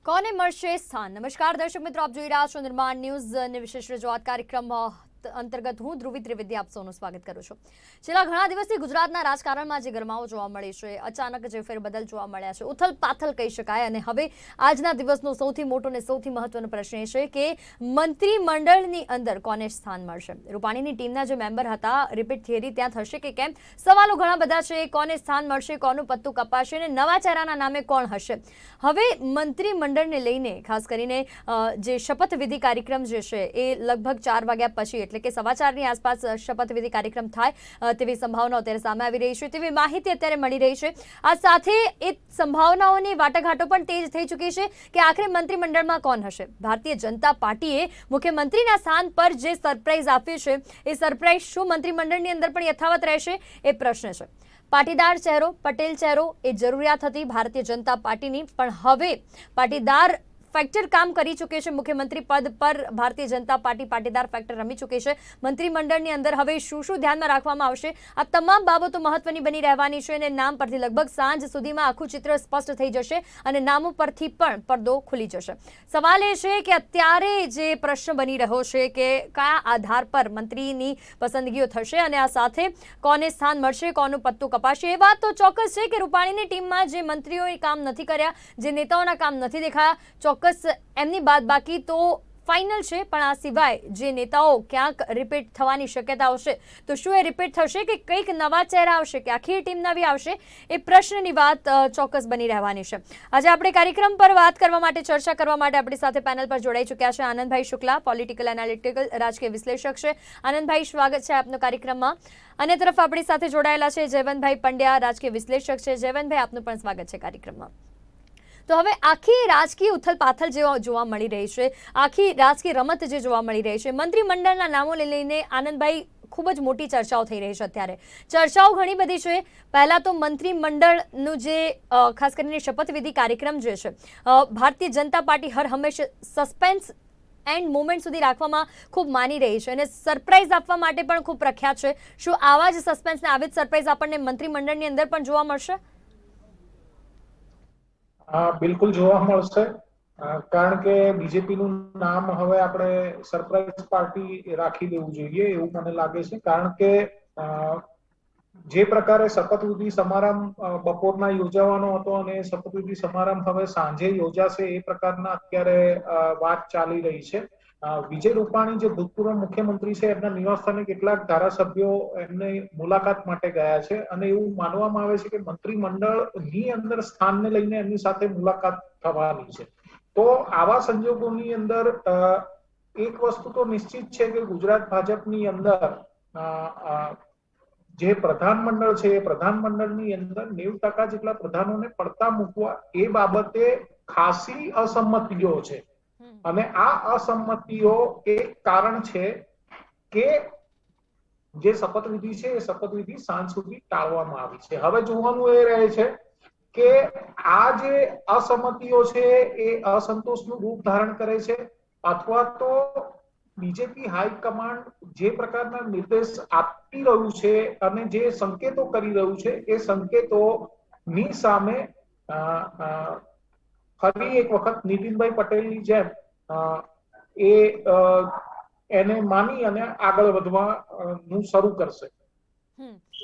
કોને મળશે સ્થાન? નમસ્કાર દર્શક મિત્રો, આપ જોઈ રહ્યા છો નિર્માણ ન્યૂઝ અને વિશેષ રજૂઆત કાર્યક્રમ અંતર્ગત હું ધ્રુવી ત્રિવેદી આપ સૌનું સ્વાગત કરું છું। છેલ્લા ઘણા દિવસથી ગુજરાતના રાજકારણમાં જે ગરમાવો જોવા મળે છે, અચાનક જે ફેરબદલ જોવા મળ્યા છે, ઉથલ પાથલ કહી શકાય। અને હવે આજના દિવસનો સૌથી મોટો અને સૌથી મહત્વનો પ્રશ્ન એ છે કે મંત્રીમંડળની અંદર કોને સ્થાન મળશે। રૂપાણીની ટીમના જે મેમ્બર હતા, રિપીટ થિયરી ત્યાં થશે કે કેમ? સવાલો ઘણા બધા છે। કોને સ્થાન મળશે, કોનું પત્તું કપાશે અને નવા ચહેરાના નામે કોણ હશે? હવે મંત્રીમંડળને લઈને ખાસ કરીને જે શપથવિધિ કાર્યક્રમ જે છે એ લગભગ 4 વાગ્યા પછી એટલે કે 4:15ની આસપાસ શપથવિધિ કાર્યક્રમ થાય તેવી સંભાવનાઓ અત્યારે સામે આવી રહી છે, તેવી માહિતી અત્યારે મળી રહી છે। આ સાથે એ સંભાવનાઓની વાટાઘાટો પણ તેજ થઈ ચૂકી છે કે આખરે મંત્રીમંડળમાં કોણ હશે। ભારતીય જનતા પાર્ટીએ મુખ્યમંત્રીના સ્થાન પર જે સરપ્રાઈઝ આપ્યું છે, એ સરપ્રાઈઝ શું મંત્રીમંડળની અંદર પણ યથાવત રહેશે, એ પ્રશ્ન છે। પાટીદાર ચહેરો, પટેલ ચહેરો એ જરૂરિયાત હતી ભારતીય જનતા પાર્ટીની, પણ હવે પાટીદાર ફેક્ટર કામ કરી ચૂકે છે। મુખ્યમંત્રી પદ પર ભારતીય જનતા પાર્ટી પાટીદાર ફેક્ટર રમી ચૂકી છે। મંત્રીમંડળની અંદર હવે શું શું ધ્યાનમાં રાખવામાં આવશે, આ તમામ બાબતો મહત્વની બની રહેવાની છે અને નામ પરથી લગભગ સાંજ સુધીમાં આખું ચિત્ર સ્પષ્ટ થઈ જશે અને નામો પરથી પણ પડદો ખુલી જશે। સવાલ એ છે કે અત્યારે જે પ્રશ્ન બની રહ્યો છે કે કયા આધાર પર મંત્રીની પસંદગીઓ થશે અને આ સાથે કોને સ્થાન મળશે, કોનું પત્તું કપાશે। એ વાત તો ચોક્કસ છે કે રૂપાણીની ટીમમાં જે મંત્રીઓએ કામ નથી કર્યા, જે નેતાઓના કામ નથી દેખાયા, ચોક્કસ એમની બાદ બાકી તો ફાઇનલ છે, પણ આ સિવાય જે નેતાઓ ક્યાંક રિપીટ થવાની શક્યતાઓ છે, તો શું એ રિપીટ થશે કે કંઈક નવા ચહેરા આવશે કે આખી ટીમ નવી આવશે, એ પ્રશ્નની વાત ચોક્કસ બની રહેવાની છે। આજે આપણે કાર્યક્રમ પર વાત કરવા માટે, ચર્ચા કરવા માટે આપણી સાથે પેનલ પર જોડાઈ ચૂક્યા છે આનંદભાઈ શુક્લા, પોલિટિકલ એનાલિટિકલ રાજકીય વિશ્લેષક છે। આનંદભાઈ, સ્વાગત છે આપનો કાર્યક્રમમાં। અને તરફ આપણી સાથે જોડાયેલા છે જયવંતભાઈ પંડ્યા, રાજકીય વિશ્લેષક છે। જયવંતભાઈ, આપનું પણ સ્વાગત છે કાર્યક્રમમાં। તો હવે આખી રાજકીય ઉથલપાથલ જે જોવા મળી રહી છે, આખી રાજકીય રમત જે જોવા મળી રહી છે, મંત્રીમંડળના નામોને લઈને આનંદભાઈ ખૂબ જ મોટી ચર્ચાઓ થઈ રહી છે। અત્યારે ચર્ચાઓ ઘણી બધી છે। પહેલા તો મંત્રીમંડળનું જે ખાસ કરીને શપથવિધિ કાર્યક્રમ જે છે, ભારતીય જનતા પાર્ટી હર હંમેશા સસ્પેન્સ એન્ડ મોમેન્ટ સુધી રાખવામાં ખૂબ માની રહી છે અને સરપ્રાઈઝ આપવા માટે પણ ખૂબ પ્રખ્યાત છે। શું આવા જ સસ્પેન્સને આવી જ સરપ્રાઈઝ આપણને મંત્રીમંડળની અંદર પણ જોવા મળશે? બિલકુલ જોવા મળશે, કારણ કે બીજેપીનું નામ હવે આપણે સરપ્રાઈઝ પાર્ટી રાખી દેવું જોઈએ એવું મને લાગે છે। કારણ કે જે પ્રકારે શપથવિધિ સમારંભ બપોરના યોજાવાનો હતો અને શપથવિધિ સમારંભ હવે સાંજે યોજાશે, એ પ્રકારના અત્યારે વાત ચાલી રહી છે। વિજય રૂપાણી જે ભૂતપૂર્વ મુખ્યમંત્રી છે, એમના નિવાસસ્થાને કેટલાક ધારાસભ્યો એમની મુલાકાત માટે ગયા છે અને એવું માનવામાં આવે છે કે મંત્રીમંડળની અંદર સ્થાનને લઈને એમની સાથે મુલાકાત થવાની છે। તો આવા સંજોગોની અંદર એક વસ્તુ તો નિશ્ચિત છે કે ગુજરાત ભાજપની અંદર જે પ્રધાનમંડળ છે, એ પ્રધાનમંડળની અંદર 90% જેટલા પ્રધાનોને પડતા મૂકવા એ બાબતે ખાસી અસંમતિઓ છે અને આ અસંમતિઓ એક કારણ છે કે જે શપથવિધિ છે, એ શપથવિધિ સાંજ સુધી ટાળવામાં આવી છે। હવે જોવાનું એ રહે છે કે આ જે અસંમતિઓ છે એ અસંતોષનું રૂપ ધારણ કરે છે અથવા તો બીજેપી હાઈકમાન્ડ જે પ્રકારના નિર્દેશ આપી રહ્યું છે અને જે સંકેતો કરી રહ્યું છે, એ સંકેતોની સામે ફરી એક વખત નીતિનભાઈ પટેલની જેમ એ એને માની અને આગળ વધવાનું શરૂ કરશે।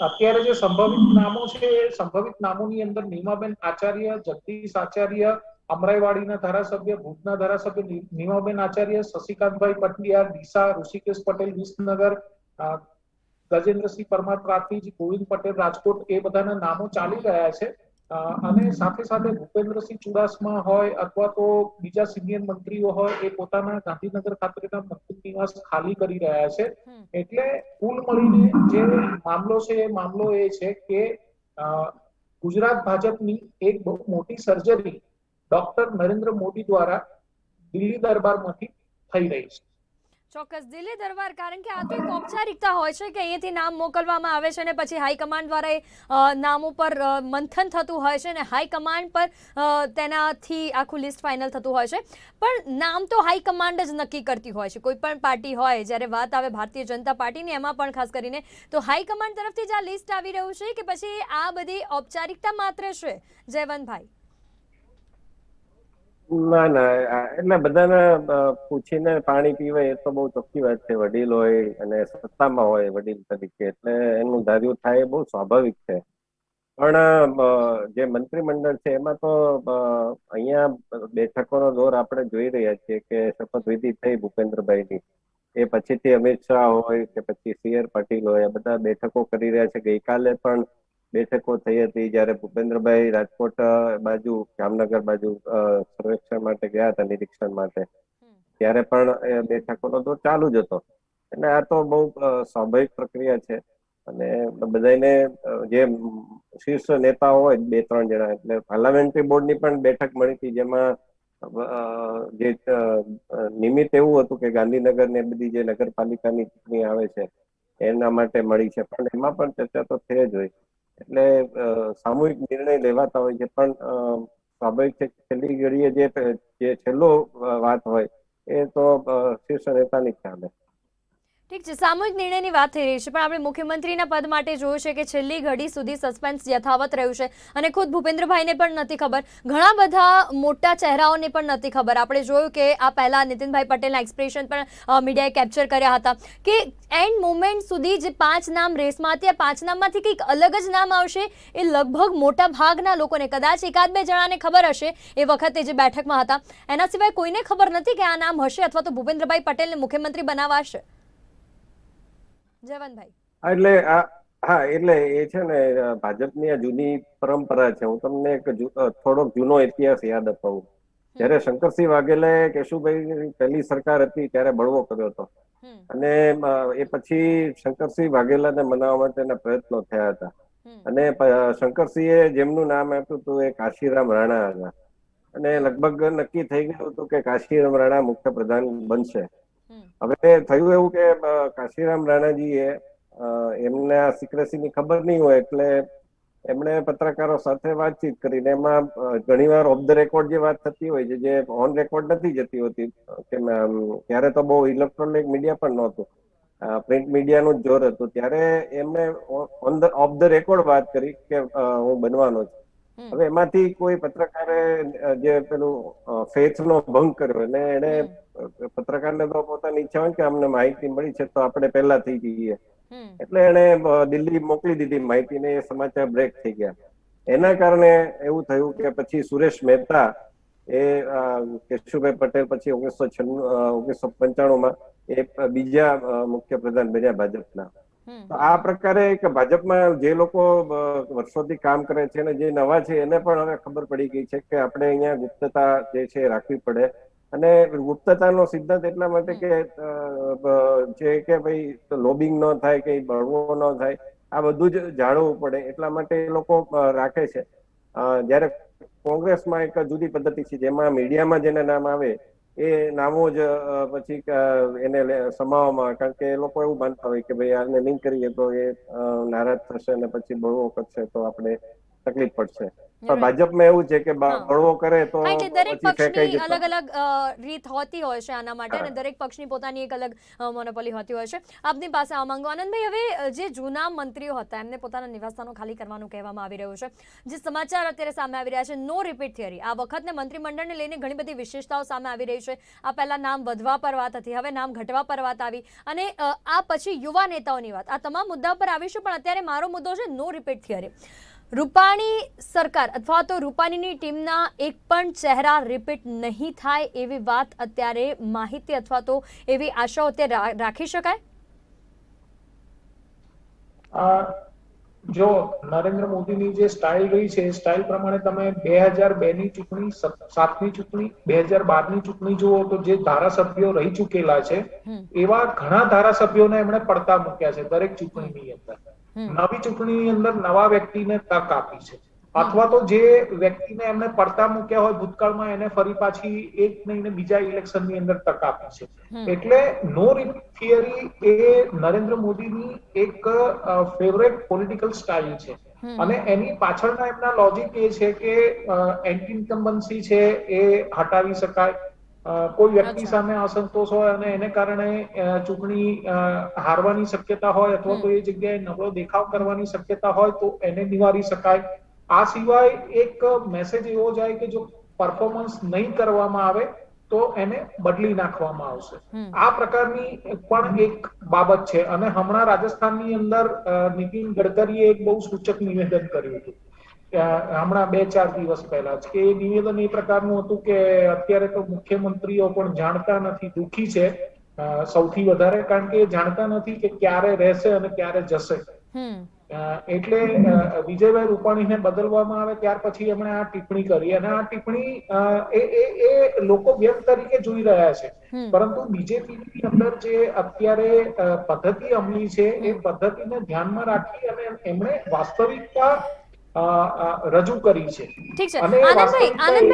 અત્યારે જે સંભવિત નામો છે, એ સંભવિત નામોની અંદર નીમાબેન આચાર્ય, જગદીશ આચાર્ય, અમરાઈવાડીના ધારાસભ્ય, ભુજના ધારાસભ્ય નીમાબેન આચાર્ય, શશિકાંતભાઈ પટિયાર, ડીસા, ઋષિકેશ પટેલ વિસનગર, ગજેન્દ્રસિંહ પરમાર પ્રાંતિજ, ગોવિંદ પટેલ રાજકોટ, એ બધાના નામો ચાલી રહ્યા છે। અને સાથે સાથે ભૂપેન્દ્રસિંહ ચુડાસમા હોય અથવા તો બીજા સિનિયર મંત્રીઓ હોય, એ પોતાના ગાંધીનગર ખાતેના મંત્રી નિવાસ ખાલી કરી રહ્યા છે। એટલે કુલ મળીને જે મામલો છે, એ મામલો એ છે કે ગુજરાત ભાજપની એક બહુ મોટી સર્જરી ડોક્ટર નરેન્દ્ર મોદી દ્વારા દિલ્હી દરબારમાંથી થઈ રહી છે। ચોક્કસ દિલ્હી દરબાર, કારણ કે આ તો એક ઔપચારિકતા હોય છે કે અહીંયાથી નામ મોકલવામાં આવે છે અને પછી હાઈકમાન્ડ દ્વારા નામો પર મંથન થતું હોય છે અને હાઈકમાન્ડ પર તેનાથી આખું લિસ્ટ ફાઇનલ થતું હોય છે। પણ નામ તો હાઈકમાન્ડ જ નક્કી કરતી હોય છે। કોઈ પણ પાર્ટી હોય, જ્યારે વાત આવે ભારતીય જનતા પાર્ટીની, એમાં પણ ખાસ કરીને તો હાઈકમાન્ડ તરફથી જ આ લિસ્ટ આવી રહ્યું છે કે પછી આ બધી ઔપચારિકતા માત્ર છે? જયવંતભાઈ, ના ના એટલે બધાને પૂછીને પાણી પીવે એ તો બહુ ચોખ્ખી વાત છે. વડીલ હોય અને સત્તામાં હોય વડીલ તરીકે, એટલે એનું ધાર્યું થાય એ બહુ સ્વાભાવિક છે. પણ જે મંત્રીમંડળ છે એમાં તો અહીંયા બેઠકોનો દોર આપણે જોઈ રહ્યા છીએ કે શપથવિધિ થઈ ભૂપેન્દ્રભાઈની, એ પછીથી અમિત શાહ હોય કે પછી CR પાટીલ હોય, આ બધા બેઠકો કરી રહ્યા છે. ગઈકાલે પણ બેઠકો થઈ હતી જ્યારે ભૂપેન્દ્રભાઈ રાજકોટ બાજુ, જામનગર બાજુ સર્વેક્ષણ માટે ગયા હતા, નિરીક્ષણ માટે, ત્યારે પણ એ બેઠકોનો દોર ચાલુ જ હતો. એટલે આ તો બહુ સ્વાભાવિક પ્રક્રિયા છે. અને બધાને જે શીર્ષ નેતાઓ હોય 2-3 જણા, એટલે પાર્લામેન્ટરી બોર્ડની પણ બેઠક મળી હતી, જેમાં જે નિમિત્ત એવું હતું કે ગાંધીનગર ને બધી જે નગરપાલિકાની ચૂંટણી આવે છે એના માટે મળી છે, પણ એમાં પણ ચર્ચા તો થઈ જ હોય. એટલે સામૂહિક નિર્ણય લેવાતા હોય છે, પણ સ્વાભાવિક છે છેલ્લી ઘડીએ જે છેલ્લો વાત હોય એ તો શીર્ષ નેતાની જ ચાલે. ઠીક છે, સામૂહિક નિર્ણયની વાત થઈ રહી છે, પણ આપણે મુખ્યમંત્રીના પદ માટે જોયું છે કે છેલ્લી ઘડી સુધી સસ્પેન્સ યથાવત રહ્યું છે અને ખુદ ભૂપેન્દ્રભાઈને પણ નથી ખબર, ઘણા બધા મોટા ચહેરાઓને પણ નથી ખબર. આપણે જોયું કે આ પહેલા નીતિનભાઈ પટેલના એક્સપ્રેશન પણ મીડિયાએ કેપ્ચર કર્યા હતા કે એન્ડ મોમેન્ટ સુધી જે 5 નામ રેસમાં હતી, આ 5 નામમાંથી કંઈક અલગ જ નામ આવશે એ લગભગ મોટા ભાગના લોકોને, કદાચ 1-2 જણાને ખબર હશે એ વખતે જે બેઠકમાં હતા, એના સિવાય કોઈને ખબર નથી કે આ નામ હશે અથવા તો ભૂપેન્દ્રભાઈ પટેલને મુખ્યમંત્રી બનાવાશે. જયવંતભાઈ. એટલે હા, એટલે એ છે ને ભાજપની આ જૂની પરંપરા છે. હું તમને એક થોડોક જૂનો ઇતિહાસ યાદ અપાવું. જયારે શંકરસિંહ વાઘેલાએ કેશુભાઈ પહેલી સરકાર હતી ત્યારે બળવો કર્યો હતો, અને એ પછી શંકરસિંહ વાઘેલાને મનાવવા માટેના પ્રયત્નો થયા હતા. અને શંકરસિંહે જેમનું નામ આપ્યું હતું એ કાશીરામ રાણા હતા, અને લગભગ નક્કી થઈ ગયું હતું કે કાશીરામ રાણા મુખ્યપ્રધાન બનશે. હવે થયું એવું કે કાશીરામ રાણાજીએ એમને સિક્રેસીની ખબર નહીં હોય, એટલે એમણે પત્રકારો સાથે વાતચીત કરીને એમાં ઘણીવાર ઓફ ધ રેકોર્ડ જે વાત થતી હોય છે, જે ઓન રેકોર્ડ નથી જતી હોતી, કે ત્યારે તો બહુ ઇલેક્ટ્રોનિક મીડિયા પણ નહોતું, પ્રિન્ટ મીડિયાનું જ જોર હતું, ત્યારે એમને ઓફ ધ રેકોર્ડ વાત કરી કે હું બનવાનો છું. હવે એમાંથી કોઈ પત્રકારે જે પેલું ફેથ નો ભંગ કર્યો, અને એને પત્રકારને તો પોતાની ઈચ્છા હોય કે અમને માહિતી મળી છે તો આપણે પહેલા થઈ જઈએ, એટલે એને દિલ્હી મોકલી દીધી માહિતીને, એ સમાચાર બ્રેક થઈ ગયા. એના કારણે એવું થયું કે પછી સુરેશ મહેતા એ કેશુભાઈ પટેલ પછી 1995માં એ બીજા મુખ્યપ્રધાન બન્યા ભાજપના. તો આ પ્રકારે કે ભાજપમાં જે લોકો વર્ષોથી કામ કરે છે અને જે નવા છે એને પણ હવે ખબર પડી ગઈ છે કે આપણે અહીંયા ગુપ્તતા જે છે રાખવી પડે. અને ગુપ્તતાનો સિદ્ધાંત એટલા માટે કે જે કે ભાઈ લોબિંગ ન થાય, કે બળવો ન થાય, આ બધું જ જાણવું પડે, એટલા માટે એ લોકો રાખે છે. જ્યારે કોંગ્રેસમાં એક જુદી પદ્ધતિ છે, જેમાં મીડિયામાં જેના નામ આવે એ નામો જ પછી એને સમાવવામાં, કારણ કે એ લોકો એવું માનતા હોય કે ભાઈ આને નહીં કરીએ તો એ નારાજ થશે અને પછી બળવો કરશે તો આપણે તકલીફ પડશે. પણ ભાજપમાં એવું છે કે બળવો કરે તો હા, એટલે દરેક પછી ફેંકાઈ પક્ષની જતો. અલગ અલગ રીત હોતી હોય છે આના માટે, અને દરેક પક્ષની પોતાની એક અલગ મોનોપોલી હોતી હોય છે. આપની પાસે આવવા માંગુ આનંદભાઈ, હવે જે જૂના મંત્રીઓ હતા એમને પોતાના નિવાસસ્થાનો ખાલી કરવાનું કહેવામાં આવી રહ્યું છે. જે સમાચાર અત્યારે સામે આવી રહ્યા છે, નો રિપીટ થિયરી, આ વખતને મંત્રીમંડળને લઈને ઘણી બધી વિશેષતાઓ સામે આવી રહી છે. આ પહેલા નામ વધવા પર વાત હતી, હવે નામ ઘટવા પર વાત આવી, અને આ પછી યુવા નેતાઓની વાત, આ તમામ મુદ્દા પર આવીશું. પણ અત્યારે મારો મુદ્દો છે નો રિપીટ થિયરી. રૂપાણી સરકાર અથવા તો રૂપાણીની ટીમના એક પણ ચહેરા રિપીટ નહીં થાય એવી વાત અત્યારે માહિતી અથવા તો એવી આશાઓ અત્યારે રાખી શકાય? જો નરેન્દ્ર મોદીની જે સ્ટાઇલ રહી છે એ સ્ટાઇલ પ્રમાણે તમે 2002ની ચૂંટણી, 7ની ચૂંટણી, 2012ની ચૂંટણી જુઓ તો જે ધારાસભ્યો રહી ચૂકેલા છે એવા ઘણા ધારાસભ્યોને એમણે પડતા મૂક્યા છે દરેક ચૂંટણીની અંદર. નવી ચૂંટણીની અંદર નવા વ્યક્તિને તક આપી છે, અથવા તો જે વ્યક્તિને એમને પડતા મૂક્યા હોય ભૂતકાળમાં એને ફરી પાછી એક નહીં બીજા ઇલેક્શનની અંદર તક આપી છે. એટલે નો રિપીટ થિયરી એ નરેન્દ્ર મોદીની એક ફેવરેટ પોલિટિકલ સ્ટાઇલ છે, અને એની પાછળના એમના લોજિક એ છે કે એન્ટી ઇન્કમ્બન્સી છે એ હટાવી શકાય. કોઈ વ્યક્તિ સામે અસંતોષ હોય અને એને કારણે ચૂંટણી હારવાની શક્યતા હોય, અથવા તો એ જગ્યાએ નબળો દેખાવ કરવાની શક્યતા હોય તો એને નિવારી શકાય. આ સિવાય એક મેસેજ એવો જાય કે જો પરફોર્મન્સ નહીં કરવામાં આવે તો એને બદલી નાખવામાં આવશે. આ પ્રકારની પણ એક બાબત છે. અને હમણાં રાજસ્થાનની અંદર નીતિન ગડકરીએ એક બહુ સૂચક નિવેદન કર્યું હતું હમણાં 2-4 દિવસ પહેલા જ, કે એ નિવેદન એ પ્રકારનું હતું કે અત્યારે તો મુખ્યમંત્રીઓ પણ જાણતા નથી, દુઃખી છે સૌથી વધારે, કારણ કે એ જાણતા નથી કે ક્યારે રહેશે અને ક્યારે જશે. એટલે વિજયભાઈ રૂપાણીને બદલવામાં આવે ત્યાર પછી એમણે આ ટિપ્પણી કરી, અને આ ટિપ્પણી એ લોકો વ્યક્ત તરીકે જોઈ રહ્યા છે. પરંતુ બીજેપીની અંદર જે અત્યારે પદ્ધતિ અમલી છે એ પદ્ધતિને ધ્યાનમાં રાખી અને એમણે વાસ્તવિકતા રજૂ કરી છે. ઠીક છે આનંદભાઈ,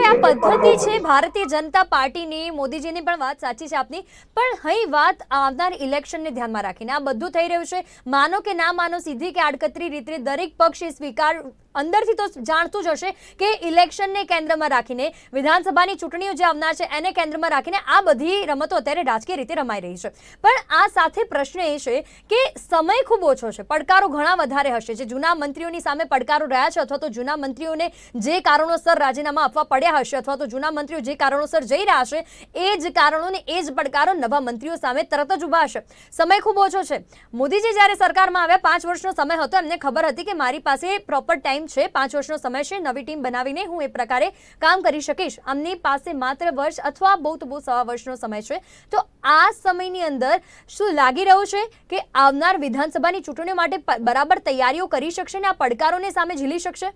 આ પદ્ધતિ છે ભારતીય જનતા પાર્ટીની, મોદીજીની પણ વાત સાચી છે આપની, પણ અહીં વાત આવનાર ઇલેક્શનને ધ્યાનમાં રાખીને આ બધું થઈ રહ્યું છે. માનો કે ના માનો, સીધી કે આડકતરી રીતે દરેક પક્ષ એ સ્વીકાર અંદરથી તો જાણતું જ હશે કે ઇલેક્શનને કેન્દ્રમાં રાખીને, વિધાનસભાની ચૂંટણીઓ જે આવનાર છે એને કેન્દ્રમાં રાખીને આ બધી રમતો અત્યારે રાજકીય રીતે રમાઈ રહી છે. પણ આ સાથે પ્રશ્ન એ છે કે સમય ખૂબ ઓછો છે, પડકારો ઘણા વધારે હશે. જે જૂના મંત્રીઓની સામે પડકારો રહ્યા છે, અથવા તો જૂના મંત્રીઓને જે કારણોસર રાજીનામા આપવા પડ્યા હશે, અથવા તો જૂના મંત્રીઓ જે કારણોસર જઈ રહ્યા છે, એ જ કારણોને એ જ પડકારો નવા મંત્રીઓ સામે તરત જ ઉભા હશે. સમય ખૂબ ઓછો છે. મોદીજી જ્યારે સરકારમાં આવ્યા 5 વર્ષનો સમય હતો, એમને ખબર હતી કે મારી પાસે પ્રોપર ટાઈમ છે, 5 વર્ષનો સમય છે, નવી ટીમ બનાવીને હું એ પ્રકારે કામ કરી શકીશ. આમની પાસે માત્ર વર્ષ અથવા બહુ તો બહુ 1.5 વર્ષનો સમય છે. તો આ સમયની અંદર શું લાગી રહ્યું છે કે આવનાર વિધાનસભાની ચૂંટણીઓ માટે બરાબર તૈયારીઓ કરી શકશે ને આ પડકારોને સામે ઝીલી શકશે?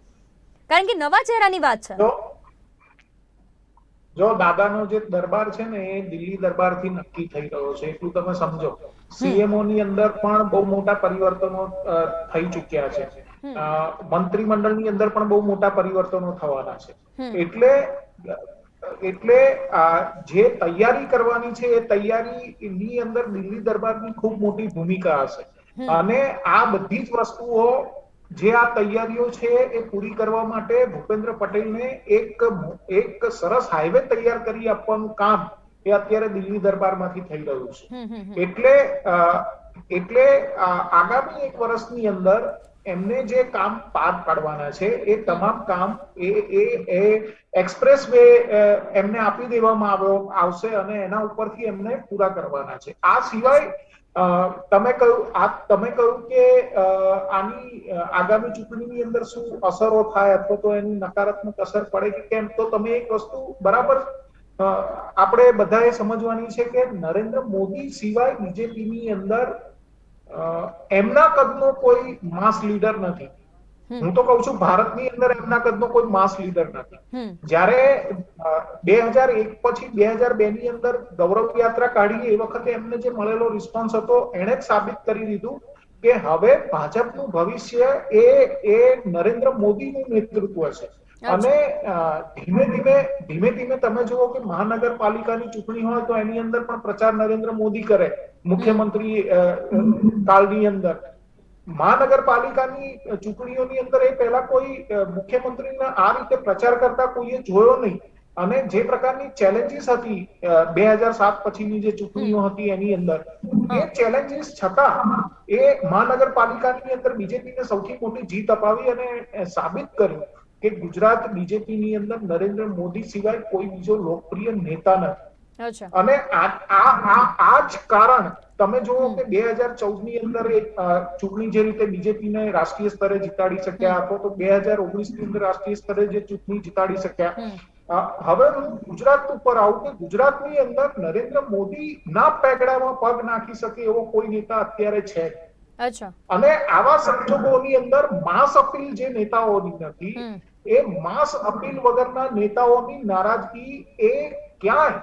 કારણ કે નવા ચહેરાની વાત છે. જો દાદાનો જે દરબાર છે ને એ દિલ્હી દરબારથી નક્કી થઈ રહ્યો છે, એટલું તમે સમજો. સીએમઓ ની અંદર પણ બહુ મોટા પરિવર્તનો થઈ ચૂક્યા છે, મંત્રીમંડળની અંદર પણ બહુ મોટા પરિવર્તનો થવાના છે. એટલે જે તૈયારી કરવાની છે એ તૈયારીની અંદર દિલ્હી દરબારની ખૂબ મોટી ભૂમિકા હશે. અને આ બધી જ વસ્તુઓ, જે આ તૈયારીઓ છે એ પૂરી કરવા માટે ભૂપેન્દ્ર પટેલને એક સરસ હાઈવે તૈયાર કરી આપવાનું કામ એ અત્યારે દિલ્હી દરબારમાંથી થઈ રહ્યું છે. એટલે આગામી 1 વર્ષની અંદર એમને જે કામ પાર પાડવાના છે એ તમામ કામ એ એક્સપ્રેસ વે એમને આપી દેવામાં આવશે અને એના ઉપરથી એમને પૂરા કરવાના છે. આ સિવાય તમે કહ્યું કે આની આગામી ચૂંટણીની અંદર શું અસરો થાય અથવા તો એની નકારાત્મક અસર પડે કે કેમ, તો તમે એક વસ્તુ બરાબર આપણે બધાએ સમજવાની છે કે નરેન્દ્ર મોદી સિવાય બીજેપીની અંદર એમના કદનો કોઈ માસ લીડર નથી. હું તો કહું છું ભારતની અંદર એમના કદનો કોઈ માસ લીડર નથી. જ્યારે 2001 પછી 2002 ની અંદર ગૌરવ યાત્રા કાઢી એ વખતે એમને જે મળેલો રિસ્પોન્સ હતો એને જ સાબિત કરી દીધું કે હવે ભાજપનું ભવિષ્ય એ નરેન્દ્ર મોદીનું નેતૃત્વ છે. અને ધીમે ધીમે તમે જુઓ કે મહાનગરપાલિકાની ચૂંટણી હોય તો એની અંદર પણ પ્રચાર નરેન્દ્ર મોદી કરે મુખ્યમંત્રી કાળની અંદર. મહાનગરપાલિકાની ચૂંટણીઓની અંદર એ પહેલા કોઈ મુખ્યમંત્રીના આ રીતે પ્રચાર કરતા કોઈએ જોયો નહીં. અને જે પ્રકારની ચેલેન્જીસ હતી 2007 પછીની જે ચૂંટણીઓ હતી એની અંદર, એ ચેલેન્જીસ છતાં એ મહાનગરપાલિકાની અંદર બીજેપીને સૌથી મોટી જીત અપાવી અને સાબિત કર્યું કે ગુજરાત બીજેપીની અંદર નરેન્દ્ર મોદી સિવાય કોઈ બીજો લોકપ્રિય નેતા નથી. અને આ જ કારણ તમે જુઓ કે 2014 ની અંદર ચૂંટણી જે રીતે બીજેપીને રાષ્ટ્રીય સ્તરે જીતાડી શક્યા, અથવા તો 2019 ની અંદર રાષ્ટ્રીય સ્તરે જે ચૂંટણી જીતાડી શક્યા. હવે હું ગુજરાત ઉપર આવું કે ગુજરાતની અંદર નરેન્દ્ર મોદી ના પેગડામાં પગ નાખી શકે એવો કોઈ નેતા અત્યારે છે. અને આવા સંજોગોની અંદર માસ અપીલ જે નેતાઓની નથી, એ માસ અપીલ વગરના નેતાઓની નારાજગી એ ક્યાંય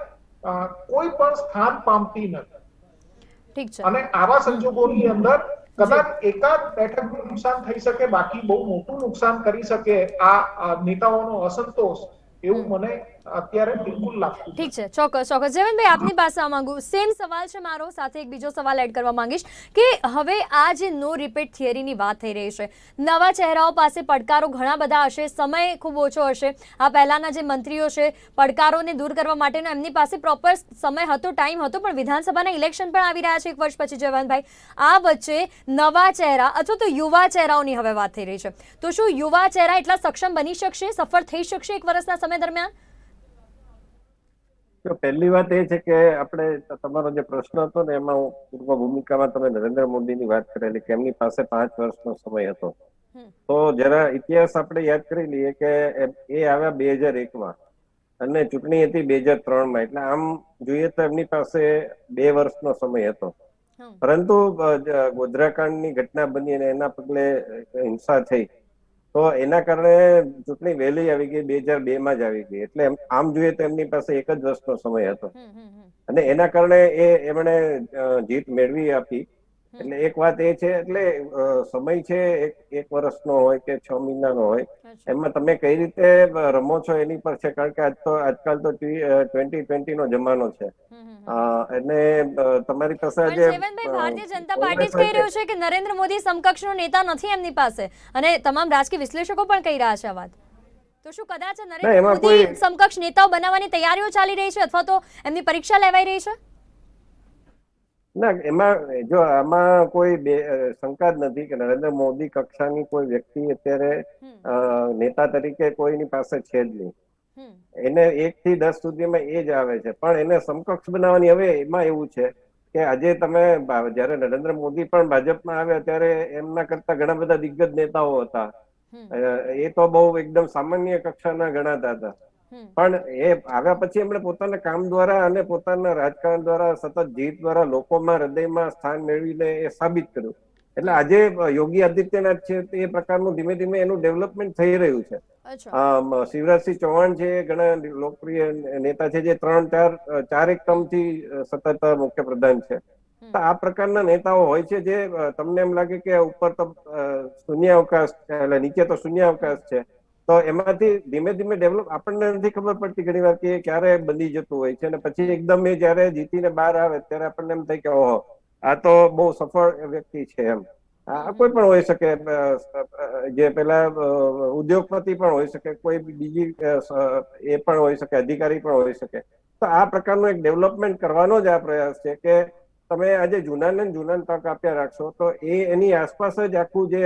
કોઈ પણ સ્થાન પામતી નથી. અને આવા સંજોગોની અંદર કદાચ એકાદ બેઠકનું નુકસાન થઈ શકે, બાકી બહુ મોટું નુકસાન કરી શકે આ નેતાઓનો અસંતોષ, એવું મને અત્યારે બિલકુલ લાગતું. ઠીક છે, ચોક્કસ. જયવંતભાઈ, આપની પાસે આ માંગુ સેમ સવાલ છે મારો, સાથે એક બીજો સવાલ એડ કરવા માંગીશ કે હવે આ જે નો રિપીટ થિયરીની વાત થઈ રહી છે, નવા ચહેરાઓ પાસે પડકારો ઘણા બધા હશે, સમય ખૂબ ઓછો હશે. આ પહેલાના જે મંત્રીઓ છે, પડકારોને દૂર કરવા માટેનો એમની પાસે પ્રોપર સમય હતો, ટાઈમ હતો, પણ વિધાનસભાના ઇલેક્શન પણ આવી રહ્યા છે 1 વર્ષ પછી. જયવંતભાઈ, આ વચ્ચે નવા ચહેરા અથવા તો યુવા ચહેરાઓની હવે વાત થઈ રહી છે, તો શું યુવા ચહેરા એટલા સક્ષમ બની શકશે, સફળ થઈ શકશે 1 વર્ષના સમય દરમિયાન? તો પહેલી વાત એ છે કે આપણે તમારો જે પ્રશ્ન હતો ને એમાં હું પૂર્વ ભૂમિકામાં તમે નરેન્દ્ર મોદીની વાત કરેલી કે એમની પાસે 5 વર્ષનો સમય હતો. તો જરા ઇતિહાસ આપણે યાદ કરી લઈએ કે એ આવ્યા 2001માં અને ચૂંટણી હતી 2003માં, એટલે આમ જોઈએ તો એમની પાસે 2 વર્ષનો સમય હતો. પરંતુ ગોધરાકાંડની ઘટના બની અને એના પગલે હિંસા થઈ, તો એના કારણે ચૂંટણી વહેલી આવી ગઈ, 2002માં જ આવી ગઈ. એટલે આમ જોઈએ તો એમની પાસે 1 જ વર્ષનો સમય હતો અને એના કારણે એમણે જીત મેળવી આપી. એટલે એક વાત એ છે, એટલે સમય છે એક વર્ષનો હોય કે 6 મહિનાનો હોય, એમાં તમે કઈ રીતે રમો છો એની પર છે. કારણ કે આજકાલ તો 2020 નો જમાનો છે અને તમારી પાસે પણ જીવનભાઈ, ભારતીય જનતા પાર્ટી જ કહી રહ્યું છે કે નરેન્દ્ર મોદી સમકક્ષનો નેતા નથી એમની પાસે, અને તમામ રાજકીય વિશ્લેષકો પણ કહી રહ્યા છે આ વાત. તો શું કદાચ નરેન્દ્ર મોદી સમકક્ષ નેતાઓ બનાવવાની તૈયારીઓ ચાલી રહી છે અથવા તો એમની પરીક્ષા લેવાઈ રહી છે? ના, એમાં જો આમાં કોઈ શંકા જ નથી કે નરેન્દ્ર મોદી કક્ષાની કોઈ વ્યક્તિ અત્યારે નેતા તરીકે કોઈની પાસે છે જ નહીં. એને 1 થી 10 સુધીમાં એ જ આવે છે, પણ એને સમકક્ષ બનાવવાની. હવે એમાં એવું છે કે આજે તમે જયારે નરેન્દ્ર મોદી પણ ભાજપમાં આવ્યા ત્યારે એમના કરતા ઘણા બધા દિગ્ગજ નેતાઓ હતા. એ તો બહુ એકદમ સામાન્ય કક્ષાના ગણાતા હતા, પણ એ આવ્યા પછી એમણે પોતાના કામ દ્વારા અને પોતાના રાજકારણ દ્વારા, સતત જીત દ્વારા લોકોમાં, હૃદયમાં સ્થાન મેળવીને એ સાબિત કર્યું. એટલે આજે યોગી આદિત્યનાથ છે એ પ્રકારનું ધીમે ધીમે એનું ડેવલપમેન્ટ થઈ રહ્યું છે. શિવરાજસિંહ ચૌહાણ છે, ઘણા લોકપ્રિય નેતા છે જે 3-4 ટર્મથી સતત મુખ્યપ્રધાન છે. તો આ પ્રકારના નેતાઓ હોય છે જે તમને એમ લાગે કે ઉપર તો શૂન્યાવકાશ, એટલે નીચે તો શૂન્યાવકાશ છે, તો એમાંથી ધીમે ધીમે ડેવલપ આપણને નથી ખબર પડતી ઘણી વાર કે ક્યારે બની જતું હોય છે, અને પછી એકદમ એ જયારે જીતીને બહાર આવે ત્યારે આપણને એમ થાય કે ઓહો, આ તો બહુ સફળ વ્યક્તિ છે એમ. આ કોઈ પણ હોઈ શકે, જે પેલા ઉદ્યોગપતિ પણ હોઈ શકે, કોઈ બીજી એ પણ હોઈ શકે, અધિકારી પણ હોઈ શકે. તો આ પ્રકારનું એક ડેવલપમેન્ટ કરવાનો જ આ પ્રયાસ છે કે તમે આજે જૂનાને તક આપ્યા રાખશો તો એની આસપાસ જ આખું જે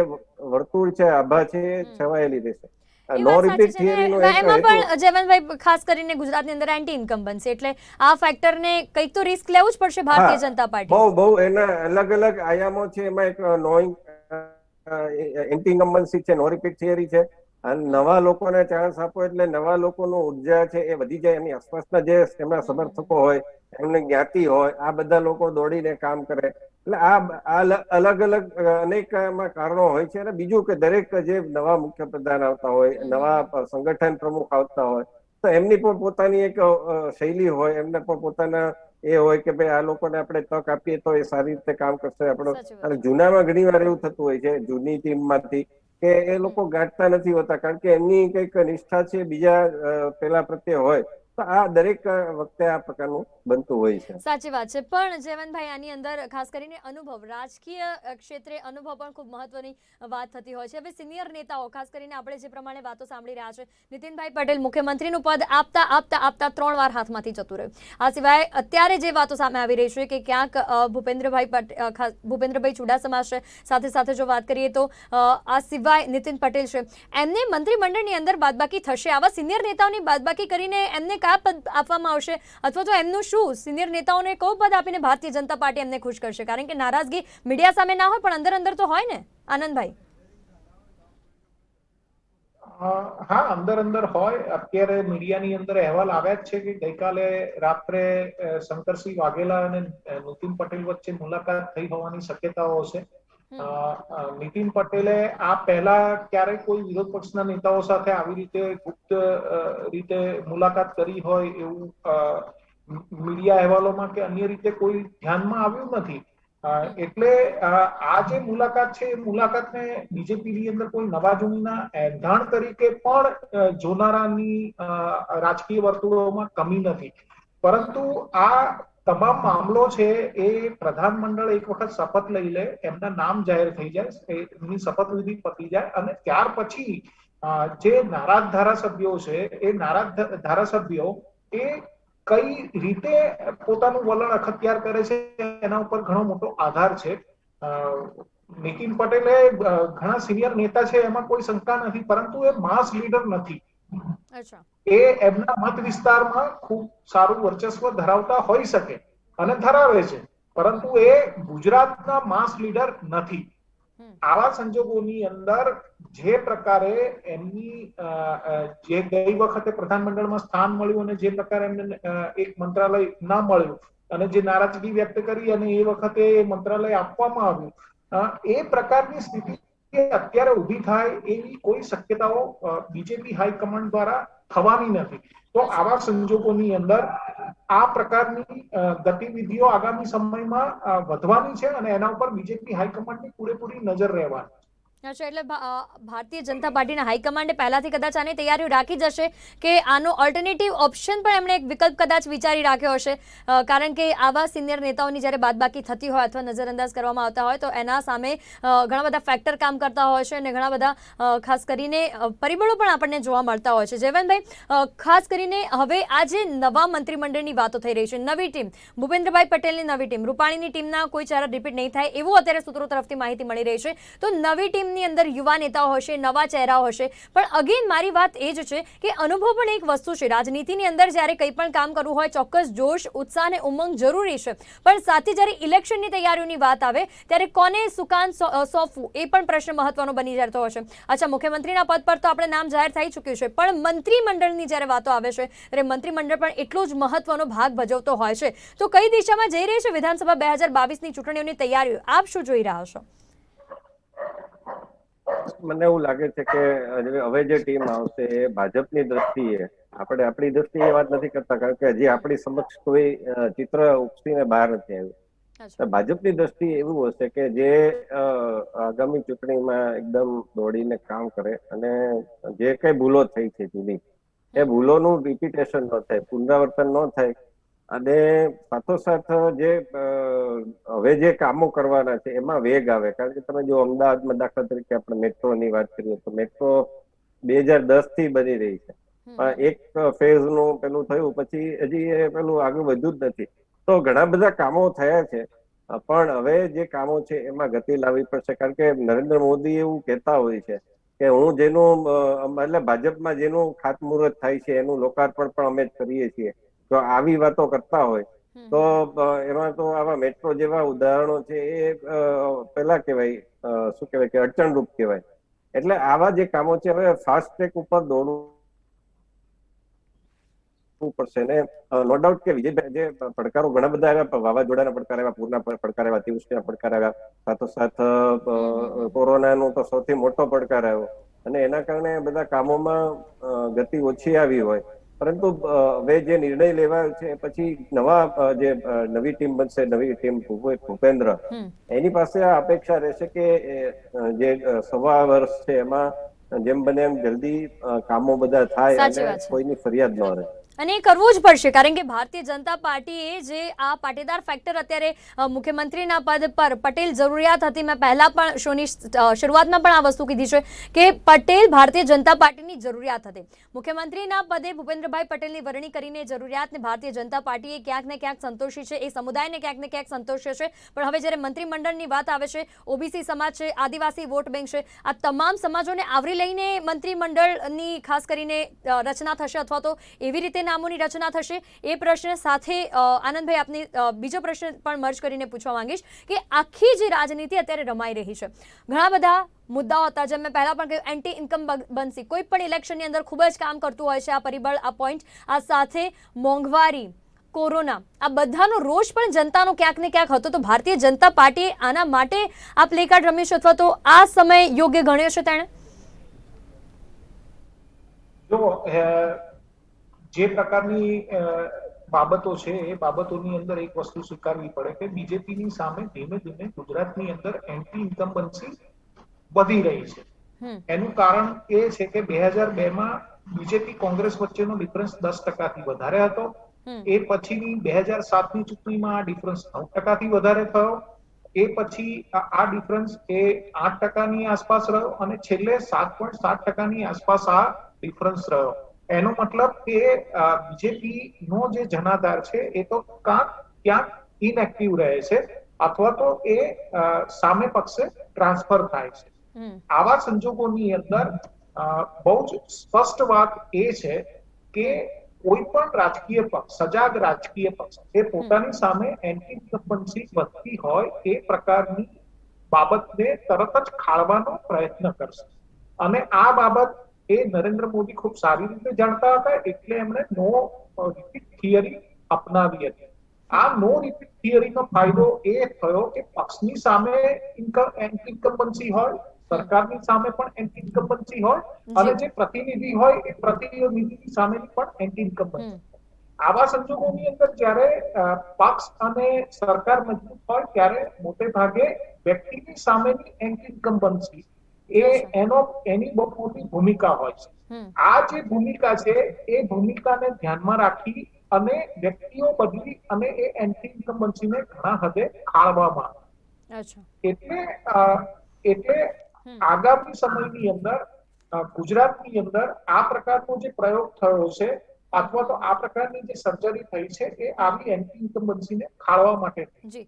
વર્તુળ છે, આભા છે, એ છવાયેલી રહેશે. નો રિપીટ થિયરીનો એક એમાં પણ જયવંતભાઈ ખાસ કરીને ગુજરાતની અંદર એન્ટી ઇન્કમ્બન્સી, એટલે આ ફેક્ટરને કંઈક તો રિસ્ક લેવું જ પડશે ભારતીય જનતા પાર્ટી. બહુ એના અલગ અલગ આયામો છે. એમાં એક એન્ટી ઇન્કમ્બન્સી છે, નો રિપીટ થિયરી છે, અને નવા લોકોને ચાન્સ આપો એટલે નવા લોકોનો ઉર્જા છે એ વધી જાય. એની આસપાસના જે એમના સમર્થકો હોય, એમને જ્ઞાતિ હોય, આ બધા લોકો દોડીને કામ કરે. એટલે આ અલગ અલગ અનેક કારણો હોય છે. અને બીજું કે દરેક જે નવા મુખ્યપ્રધાન આવતા હોય, નવા સંગઠન પ્રમુખ આવતા હોય, તો એમની પણ પોતાની એક શૈલી હોય, એમને પણ પોતાના એ હોય કે ભાઈ આ લોકોને આપણે તક આપીએ તો એ સારી રીતે કામ કરશે. આપણો અને જૂનામાં ઘણી વાર એવું થતું હોય છે જૂની ટીમમાંથી કે એ લોકો ગાંઠતા નથી હોતા, કારણ કે એમની કઈક નિષ્ઠા છે બીજા પેલા પ્રત્યે હોય. તો આ દરેક વખતે આ પ્રકારનું બનતું હોય છે. સાચી વાત છે. પણ જયવંતભાઈ, આની અંદર ખાસ કરીને અનુભવ, રાજકીય ક્ષેત્રે અનુભવ પણ ખૂબ મહત્વની વાત થતી હોય છે. હવે સિનિયર નેતાઓ, ખાસ કરીને આપણે જે પ્રમાણે વાતો સાંભળી રહ્યા છે, નીતિનભાઈ પટેલ મુખ્યમંત્રીનું પદ આપતા 3 વાર હાથમાંથી જતું રહ્યું. આ સિવાય અત્યારે જે વાતો સામે આવી રહી છે કે ક્યાંક ભૂપેન્દ્રભાઈ ચુડાસમા છે, સાથે સાથે જો વાત કરીએ તો આ સિવાય નીતિન પટેલ છે, એમને મંત્રીમંડળની અંદર બાદબાકી થશે. આવા સિનિયર નેતાઓની બાદબાકી કરીને એમને કયા પદ આપવામાં આવશે, અથવા તો એમનું શું, સિનિયર નેતાઓને કયું પદ આપીને ભારતીય જનતા પાર્ટી એમને ખુશ કરશે? કારણ કે નારાજગી મીડિયા સામે ના હોય પણ અંદર તો હોય ને આનંદભાઈ. હા, અંદર હોય. અત્યારે મીડિયાની અંદર અહેવાલ આવ્યા જ છે કે ગઈકાલે રાત્રે શંકરસિંહ વાઘેલા અને નીતિન પટેલ વચ્ચે મુલાકાત થઈ હોવાની શક્યતાઓ છે. નીતિન પટેલે આ પહેલા ક્યારેય કોઈ વિરોધ પક્ષના નેતાઓ સાથે આવી રીતે ગુપ્ત રીતે મુલાકાત કરી હોય એવું મીડિયા અહેવાલોમાં કે અન્ય રીતે કોઈ ધ્યાનમાં આવ્યું નથી. એટલે આ જે મુલાકાત છે, એ મુલાકાતને બીજેપીની અંદર કોઈ નવા જૂનીના એંધાણ તરીકે પણ જોનારાની રાજકીય વર્તુળોમાં કમી નથી. પરંતુ આ તમામ મામલો છે એ પ્રધાનમંડળ એક વખત શપથ લઈ લે, એમના નામ જાહેર થઈ જાય, એમની શપથવિધિ પતી જાય અને ત્યાર પછી જે નારાજ ધારાસભ્યો છે એ નારાજ ધારાસભ્યો એ કઈ રીતે પોતાનું વલણ અખત્યાર કરે છે એના ઉપર ઘણો મોટો આધાર છે. નીતિન પટેલે ઘણા સિનિયર નેતા છે, એમાં કોઈ શંકા નથી, પરંતુ એ માસ લીડર નથી. અચ્છા. એ એમના મત વિસ્તારમાં ખૂબ સારું વર્ચસ્વ ધરાવતા હોઈ શકે અને ધરાવે છે, પરંતુ એ ગુજરાતના માસ લીડર નથી. આવા સંજોગોની અંદર જે પ્રકારે એમની જે ગઈ વખતે પ્રધાનમંડળમાં સ્થાન મળ્યું અને જે પ્રકારે એમને એક મંત્રાલય ના મળ્યું અને જે નારાજગી વ્યક્ત કરી અને એ વખતે મંત્રાલય આપવામાં આવ્યું, એ પ્રકારની સ્થિતિ અત્યારે ઊભી થાય એવી કોઈ શક્યતાઓ બીજેપી હાઈકમાન્ડ દ્વારા થવાની નથી. તો આવા સંજોગોની અંદર આ પ્રકારની ગતિવિધિઓ આગામી સમયમાં વધવાની છે અને એના ઉપર બીજેપી હાઈકમાન્ડની પૂરેપૂરી નજર રહેવાની. અચ્છા, એટલે ભારતીય જનતા પાર્ટીના હાઈકમાન્ડે પહેલાથી કદાચ આની તૈયારીઓ રાખી જશે કે આનો ઓલ્ટરનેટિવ ઓપ્શન પણ એમણે એક વિકલ્પ કદાચ વિચારી રાખ્યો હશે, કારણ કે આવા સિનિયર નેતાઓની જ્યારે બાદબાકી થતી હોય અથવા નજરઅંદાજ કરવામાં આવતા હોય તો એના સામે ઘણા બધા ફેક્ટર કામ કરતા હોય છે અને ઘણા બધા ખાસ કરીને પરિબળો પણ આપણને જોવા મળતા હોય છે. જયવંતભાઈ, ખાસ કરીને હવે આ જે નવા મંત્રીમંડળની વાતો થઈ રહી છે, નવી ટીમ, ભૂપેન્દ્રભાઈ પટેલની નવી ટીમ, રૂપાણીની ટીમના કોઈ ચહેરા રિપીટ નહીં થાય એવું અત્યારે સૂત્રો તરફથી માહિતી મળી રહી છે. તો નવી ટીમ ની અંદર યુવા નેતાઓ હશે, નવા ચહેરાઓ હશે, પણ અગેન મારી વાત એ જ છે કે અનુભવ પણ એક વસ્તુ છે. રાજનીતિની અંદર જ્યારે કંઈ પણ કામ કરવું હોય ચોક્કસ જોશ, ઉત્સાહ અને ઉમંગ જરૂરી છે, પણ સાથે જ્યારે ઇલેક્શનની તૈયારીઓની વાત આવે ત્યારે કોને સુકાન સોંપવું એ પણ પ્રશ્ન મહત્વનો બની જતો હશે. અચ્છા, મુખ્યમંત્રીના પદ પર તો આપણે નામ જાહેર થઈ ચૂક્યું છે, પણ મંત્રીમંડળની જ્યારે વાતો આવે છે ત્યારે મંત્રીમંડળ પણ એટલું જ મહત્વનો ભાગ ભજવતો હોય છે. તો કઈ દિશામાં જઈ રહી છે વિધાનસભા 2022ની ચૂંટણીઓની તૈયારીઓ, આપ શું જોઈ રહ્યા છો? મને એવું લાગે છે કે હવે જે ટીમ આવશે એ ભાજપની દ્રષ્ટિએ, આપણે આપણી દ્રષ્ટિએ વાત નથી કરતા, કારણ કે હજી આપણી સમક્ષ કોઈ ચિત્ર ઉપસીને બહાર નથી આવ્યું. ભાજપની દ્રષ્ટિએ એવું હશે કે જે આગામી ચૂંટણીમાં એકદમ દોડીને કામ કરે અને જે કઈ ભૂલો થઈ છે જૂની, એ ભૂલોનું રિપીટેશન ન થાય, પુનરાવર્તન ન થાય, અને સાથોસાથ જે હવે જે કામો કરવાના છે એમાં વેગ આવે. કારણ કે તમે જો અમદાવાદમાં દાખલા તરીકે આપણે મેટ્રોની વાત કરીએ તો મેટ્રો 2010 થી બની રહી છે, પણ એક ફેઝ નું પેલું થયું પછી હજી એ પેલું આગળ વધ્યું જ નથી. તો ઘણા બધા કામો થયા છે, પણ હવે જે કામો છે એમાં ગતિ લાવવી પડશે. કારણ કે નરેન્દ્ર મોદી એવું કહેતા હોય છે કે હું જેનું એટલે ભાજપમાં જેનું ખાતમુહૂર્ત થાય છે એનું લોકાર્પણ પણ અમે જ કરીએ છીએ. તો આવી વાતો કરતા હોય તો એમાં તો આવા મેટ્રો જેવા ઉદાહરણો છે એ પેલા કહેવાય, શું કહેવાય કે અડચણરૂપ કહેવાય. એટલે આવા જે કામો છે હવે ફાસ્ટ ટ્રેક ઉપર દોડવું પડશે ને. નો ડાઉટ કે વિજયભાઈ જે પડકારો ઘણા બધા આવ્યા, વાવાઝોડાના પડકાર આવ્યા, પૂરના પડકાર આવ્યા, અતિવૃષ્ટિના પડકાર આવ્યા, સાથોસાથ કોરોનાનો તો સૌથી મોટો પડકાર આવ્યો અને એના કારણે બધા કામોમાં ગતિ ઓછી આવી હોય. પરંતુ હવે જે નિર્ણય લેવાયો છે પછી નવી ટીમ બનશે, નવી ટીમ ભૂપેન્દ્ર, એની પાસે આ અપેક્ષા રહેશે કે જે 1.25 વર્ષ છે એમાં જેમ બને એમ જલ્દી કામો બધા થાય અને કોઈની ફરિયાદ ન રહે. અને એ કરવું જ પડશે, કારણ કે ભારતીય જનતા પાર્ટીએ જે આ પાટીદાર ફેક્ટર અત્યારે મુખ્યમંત્રીના પદ પર પટેલ જરૂરિયાત હતી, મેં પહેલા પણ શોની શરૂઆતમાં પણ આ વસ્તુ કીધી છે કે પટેલ ભારતીય જનતા પાર્ટીની જરૂરિયાત હતી. મુખ્યમંત્રીના પદે ભૂપેન્દ્રભાઈ પટેલની વરણી કરીને જરૂરિયાતને ભારતીય જનતા પાર્ટીએ ક્યાંક ને ક્યાંક સંતોષી છે, એ સમુદાયને ક્યાંક ને ક્યાંક સંતોષે છે. પણ હવે જ્યારે મંત્રીમંડળની વાત આવે છે, ઓબીસી સમાજ છે, આદિવાસી વોટ બેંક છે, આ તમામ સમાજોને આવરી લઈને મંત્રીમંડળની ખાસ કરીને રચના થશે અથવા તો એવી રીતે નામોની રચના થશે, એ પ્રશ્ન સાથે આનંદભાઈ આપની બીજો પ્રશ્ન પણ મર્જ કરીને પૂછવા માંગીશ કે આખી જે રાજનીતિ અત્યારે રમાઈ રહી છે, ઘણા બધા મુદ્દાઓ હતા, જેમ મેં પહેલા પણ કહ્યું, એન્ટી ઇન્કમ્બન્સી કોઈ પણ ઇલેક્શનની અંદર ખૂબ જ કામ કરતું હોય છે આ પરિબળ, આ પોઈન્ટ, આ સાથે મોંઘવારી, કોરોના, આ બધાનો રોષ પણ જનતાનો ક્યાંક ને ક્યાંક હતો. તો ભારતીય જનતા પાર્ટીએ આના માટે આ પ્લે કાર્ડ રમ્યું છે અથવા તો આ સમય યોગ્ય ગણ્યો છે તેણે? જો જે પ્રકારની બાબતો છે એ બાબતોની અંદર એક વસ્તુ સ્વીકારવી પડે કે બીજેપીની સામે ધીમે ધીમે ગુજરાતની અંદર એન્ટી ઇન્કમ્બન્સી વધી રહી છે. એનું કારણ એ છે કે 2002માં બીજેપી કોંગ્રેસ વચ્ચેનો ડિફરન્સ 10%થી વધારે હતો. એ પછીની 2007ની ચૂંટણીમાં આ ડિફરન્સ 9%થી વધારે થયો. એ પછી આ ડિફરન્સ એ 8%ની આસપાસ રહ્યો અને છેલ્લે 7.7%ની આસપાસ આ ડિફરન્સ રહ્યો. એનો મતલબ કે બીજેપી નો જે જનાધાર છે એ તો ક્યાંક ઇનએક્ટિવ રહે છે અથવા તો એ સામે પક્ષે ટ્રાન્સફર થાય છે. આવા સંજોગોની અંદર બહુ જ સ્પષ્ટ વાત એ છે કે કોઈ પણ રાજકીય પક્ષ, સજાગ રાજકીય પક્ષ એ પોતાની સામે એન્ટી ઇન્કમ્બન્સી વધતી હોય એ પ્રકારની બાબતને તરત જ ખાળવાનો પ્રયત્ન કરશે. અને આ બાબત એ નરેન્દ્ર મોદી ખૂબ સારી રીતે જાણતા હતા, એટલે એમણે નો રિપીટ થિયરી અપનાવી હતી. આ નો રિપીટ થિયરીનો ફાયદો એ થયો કે પક્ષની સામે એન્ટી ઇન્કમ્બન્સી હોય, સરકારની સામે પણ એન્ટી ઇન્કમ્બન્સી હોય, અને જે પ્રતિનિધિ હોય એ પ્રતિનિધિની સામેની પણ એન્ટી ઇન્કમ્બન્સી. આવા સંજોગોની અંદર જ્યારે પક્ષ અને સરકાર મજબૂત હોય ત્યારે મોટે ભાગે વ્યક્તિની સામેની એન્ટી ઇન્કમ્બન્સી એની બહુ મોટી ભૂમિકા હોય છે. આ જે ભૂમિકા છે એ ભૂમિકાને ધ્યાનમાં રાખી અને વ્યક્તિઓ બદલી અને એ એન્ટી ઇન્કમ્બન્સીને ઘણા હદે ખાળવામાં એટલે આગામી સમયની અંદર ગુજરાતની અંદર આ પ્રકારનો જે પ્રયોગ થયો છે અથવા તો આ પ્રકારની જે સર્જરી થઈ છે એ આવી એન્ટી ઇન્કમ્બન્સીને ખાળવા માટે,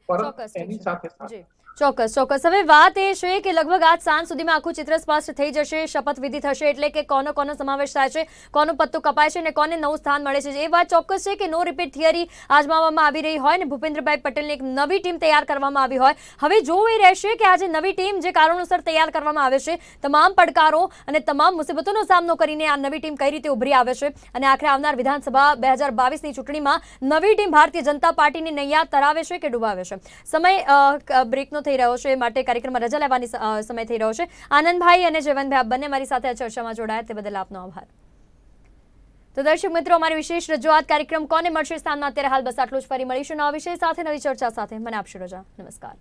પરંતુ એની સાથે સાથે ચોક્કસ. હવે વાત એ છે કે લગભગ આજ સાંજ સુધીમાં આખું ચિત્ર સ્પષ્ટ થઈ જશે, શપથવિધિ થશે, એટલે કે કોનો સમાવેશ થાય છે, કોનું પત્તું કપાય છે અને કોને નવું સ્થાન મળે છે. એ વાત ચોક્કસ છે કે નો રિપીટ થિયરી આજમાવવામાં આવી રહી હોય અને ભૂપેન્દ્રભાઈ પટેલની એક નવી ટીમ તૈયાર કરવામાં આવી હોય. હવે જોવું એ રહેશે કે આજે નવી ટીમ જે કારણોસર તૈયાર કરવામાં આવે છે, તમામ પડકારો અને તમામ મુસીબતોનો સામનો કરીને આ નવી ટીમ કઈ રીતે ઉભરી આવે છે અને આખરે આવનાર વિધાનસભા 2022ની ચૂંટણીમાં નવી ટીમ ભારતીય જનતા પાર્ટીની નૈયા તરાવે છે કે ડૂબાવે છે. સમય બ્રેકનો થઈ રહ્યો છે, માટે કાર્યક્રમમાં રજા લેવાની સમય થઈ રહ્યો છે. આનંદભાઈ અને જયવંતભાઈ આપ બંને મારી સાથે આ ચર્ચામાં જોડાયા તે બદલ આપનો આભાર. તો દર્શક મિત્રો, અમારી વિશેષ રજૂઆત કાર્યક્રમ કોને મળશે સ્થાનમાં અત્યારે હાલ બસ આટલું જ. ફરી મળીશું નવા વિષય સાથે, નવી ચર્ચા સાથે. મને આપશો રજા. નમસ્કાર.